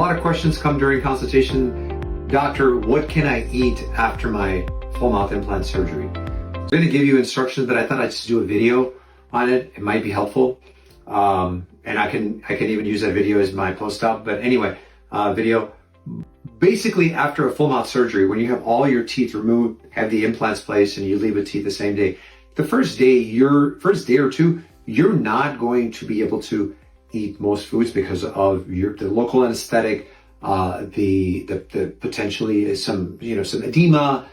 lot of questions come during consultation. Doctor, what can I eat after my full mouth implant surgery? I'm going to give you instructions, but I thought I'd just do a video on it. It might be helpful. And I can even use that video as my post-op. But anyway, video. Basically, after a full mouth surgery, when you have all your teeth removed, have the implants placed, and you leave with teeth the same day, the first day or two, you're not going to be able to eat most foods because of the local anesthetic, the potentially some edema,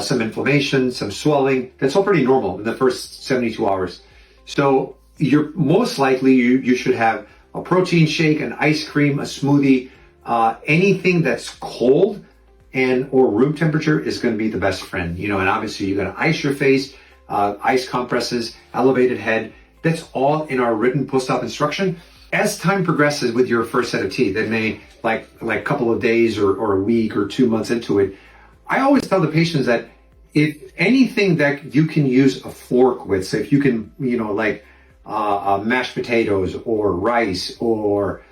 some inflammation, some swelling. That's all pretty normal in the first 72 hours. So you're most likely you should have a protein shake, an ice cream, a smoothie, anything that's cold and or room temperature is going to be the best friend. And obviously you're going to ice your face, ice compresses, elevated head. That's all in our written post-op instruction. As time progresses with your first set of teeth, it may like a couple of days or a week or 2 months into it, I always tell the patients that if anything that you can use a fork with, so if you can, mashed potatoes or rice or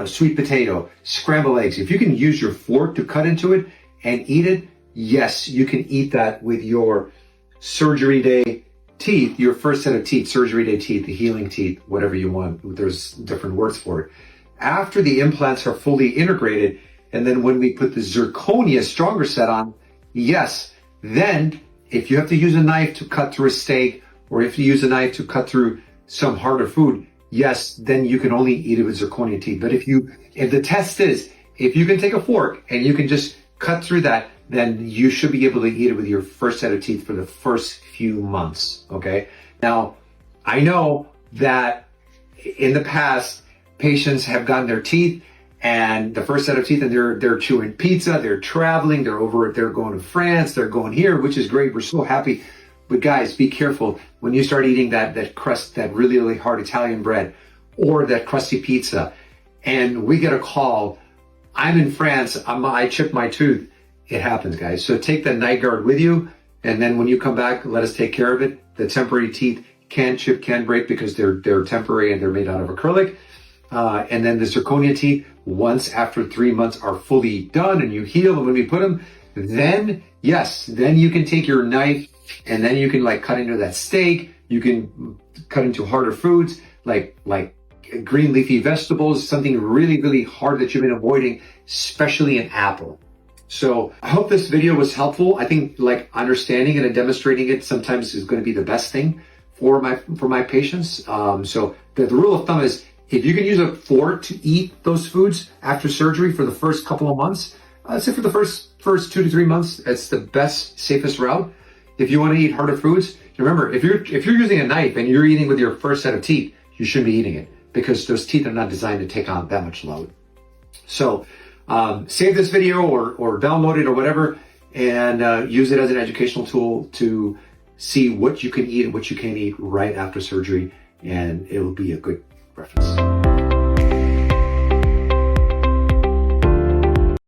sweet potato, scrambled eggs, if you can use your fork to cut into it and eat it, yes, you can eat that with your surgery day teeth, your first set of teeth, surgery day teeth, the healing teeth, whatever you want. There's different words for it. After the implants are fully integrated, and then when we put the zirconia stronger set on, yes, then if you have to use a knife to cut through a steak, or if you use a knife to cut through some harder food, yes, then you can only eat it with zirconia teeth. But if the test is, if you can take a fork and you can just cut through that, then you should be able to eat it with your first set of teeth for the first few months, okay? Now, I know that in the past, patients have gotten their teeth and the first set of teeth and they're chewing pizza, they're traveling, they're going to France, they're going here, which is great. We're so happy. But guys, be careful when you start eating that crust, that really, really hard Italian bread or that crusty pizza. And we get a call, I'm in France, I chipped my tooth. It happens, guys. So take that night guard with you. And then when you come back, let us take care of it. The temporary teeth can chip, can break because they're temporary and they're made out of acrylic. And then the zirconia teeth, once after 3 months are fully done and you heal, and when we put them, then yes, then you can take your knife and then you can cut into that steak. You can cut into harder foods like green leafy vegetables, something really, really hard that you've been avoiding, especially an apple. So I hope this video was helpful. I think understanding it and demonstrating it sometimes is going to be the best thing for my patients. So the rule of thumb is if you can use a fork to eat those foods after surgery for the first couple of months, I'd say for the first 2 to 3 months, it's the best, safest route. If you want to eat harder foods, remember, if you're using a knife and you're eating with your first set of teeth, you shouldn't be eating it because those teeth are not designed to take on that much load. So save this video or download it or whatever and use it as an educational tool to see what you can eat and what you can't eat right after surgery, and it will be a good reference.